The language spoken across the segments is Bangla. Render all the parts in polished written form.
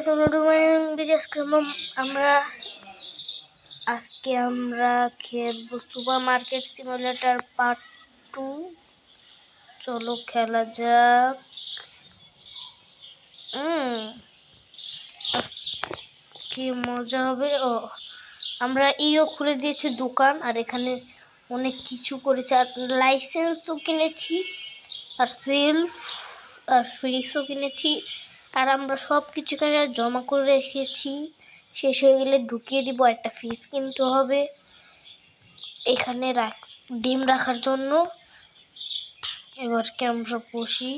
গাইস আজকে আমরা খেলবো সুপার মার্কেট সিমুলেটর পার্ট 2। চলো খেলা যাক। কি মজা হবে। আমরা খুলে দিয়েছি দোকান, আর এখানে অনেক কিছু করেছে, আর লাইসেন্সও কিনেছি, আর সেলফ আর ফ্রিজও কিনেছি, আর আমরা সব কিছু এখানে জমা করে রেখেছি। শেষ হয়ে গেলে ঢুকিয়ে দিব। একটা ফিস কিনতে হবে এখানে ডিম রাখার জন্য। এবার আমরা বসি।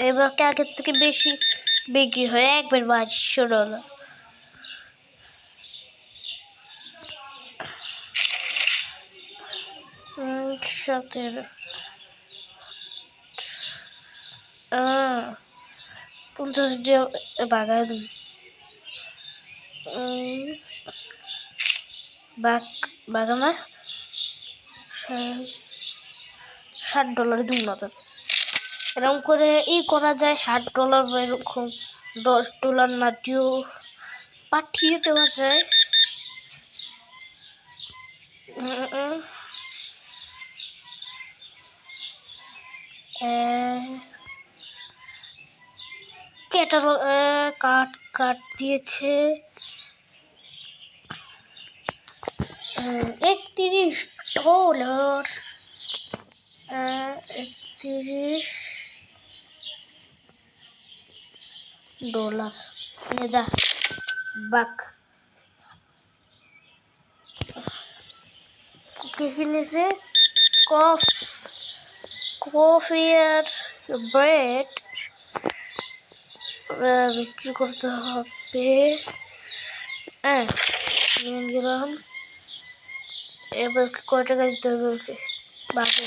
এবার আগের থেকে বেশি বিক্রি হয়, একবার $2200। $50 বাগায় দিন। বাগানা $60 দিন মতো এরকম করে করা যায়। $60 এরকম $10 নাটিও পাঠিয়ে দেওয়া যায়। কাট দিয়েছে $31। $31 যা বাক কিনেছে। কফি আর ব্রেড বিক্রি করতে হবে। গেলাম। এবার কয় টাকা দিতে হবে ওকে বাকি।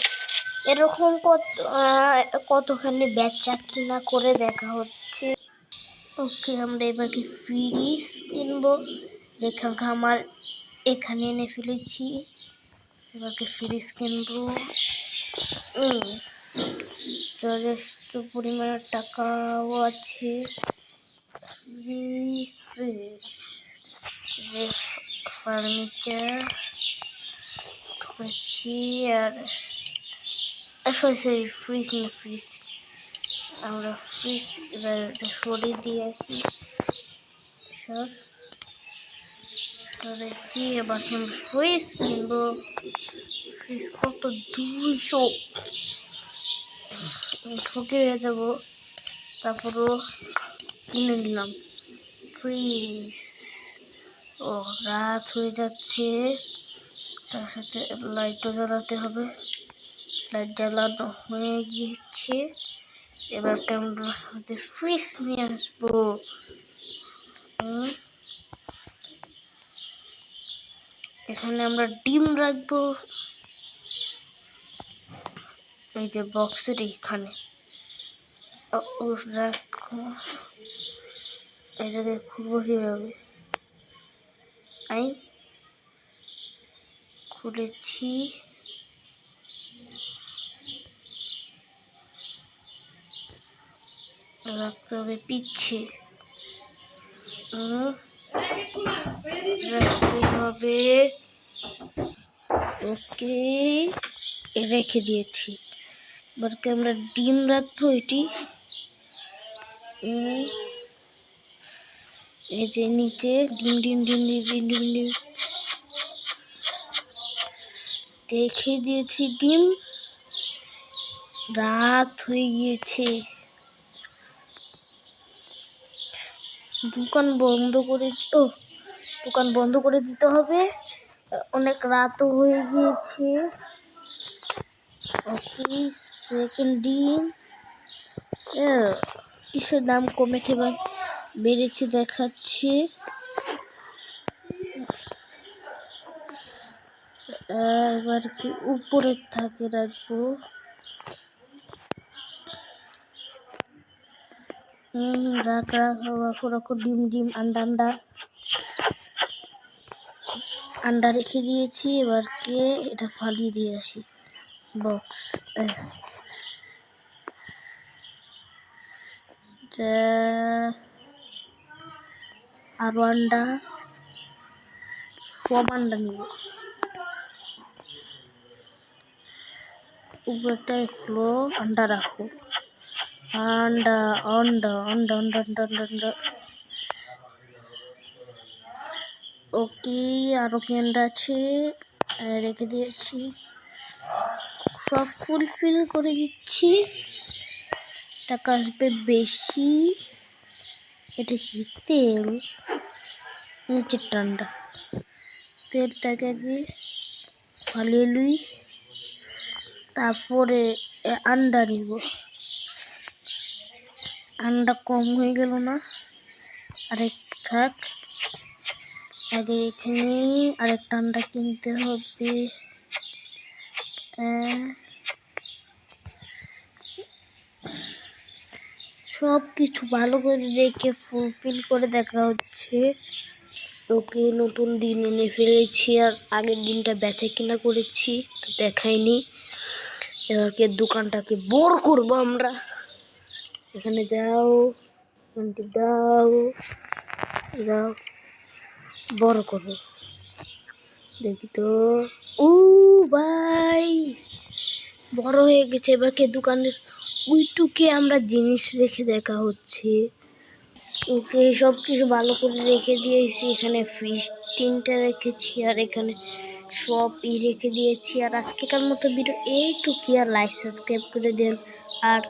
এরকম কতখানি বেচা কিনা করে দেখা হচ্ছে। ওকে, আমরা এবারকে ফ্রিজ কিনবো। দেখলাম আমার এখানে এনে ফেলেছি। এবারকে ফ্রিজ কিনবো। যথেষ্ট পরিমাণের টাকাও আছে। ফ্রিজ যে ফার্নিচার করছি, আর সরি ফ্রিজ আমরা ফ্রিজ এবার সরিয়ে দিয়ে আসি। সরেছি। এবার ফ্রিজ কিনবো। ফ্রিজ কত? 200। ঠকে হয়ে যাবো, তারপরও কিনে নিলাম ফ্রিজ। রাত হয়ে যাচ্ছে, তার সাথে লাইটও জ্বালাতে হবে। লাইট জ্বালানো হয়ে গিয়েছে। এবার আমরা ফ্রিজ নিয়ে আসবো। এখানে আমরা ডিম রাখবো, এই যে বক্সের এখানে রাখবো। এটাকে খুলবো কিভাবে? খুলেছি। রাখতে হবে পিচ্ছে, রাখতে হবে। ওকে, রেখে দিয়েছি। এবার আমরা ডিম রাখবো। এটি এই যে নিচে ডিম রেখে দিয়েছি। ডিম রাত হয়ে গিয়েছে, দোকান বন্ধ করে দিতে হবে। অনেক রাতও হয়ে গিয়েছে। সেকেন্ড ডিম কিসের দাম কমেছে বা বেড়েছে দেখাচ্ছে। এবার কি উপরে থাকে রাখবো। রাখো ডিম আন্ডা রেখে দিয়েছি। এবার এটা ফালিয়ে দিয়ে আসি বক্স। আরো আন্ডা, সব আন্ডা নিব। উপরটাই হলো আন্ডা রাখো, আন্ডা আন্ডা আন্ডা আন্ডা আন্ডা আন্ডা আন্ডা। ওকে, আরো কি আন্ডা আছে রেখে দিয়েছি, সব ফুলফিল করে দিচ্ছি। টাকা আসবে বেশি। এটা কি তেল? নিচের ঠান্ডা তেলটাকে আগে ফালিয়ে লুই, তারপরে আন্ডা নিব। আন্ডা কম হয়ে গেল না, আরেক থাক। আগে এখানে আরেকটা আন্ডা কিনতে হবে। সব কিছু ভালো করে রেখে ফুলফিল করে দেখা হচ্ছে। ওকে, নতুন দিন এনে ফেলেছি আর আগের দিনটা বেচা কিনা করেছি তো দেখাইনি। এবারকে দোকানটাকে বড় করবো আমরা। এখানে যাও, দাও দাও, বড় করবো। দেখি তো, ও ভাই বড় হয়ে গেছে। এবারকে দোকানের ওইটুকে আমরা জিনিস রেখে দেখা হচ্ছে। ওকে, সব কিছু ভালো করে রেখে দিয়েছি। এখানে ফ্রিজ 3টা রেখেছি আর এখানে সব রেখে দিয়েছি। আর আজকেকার মতো ভিডিও এইটুকু। আর লাইক সাবস্ক্রাইব করে দেন আর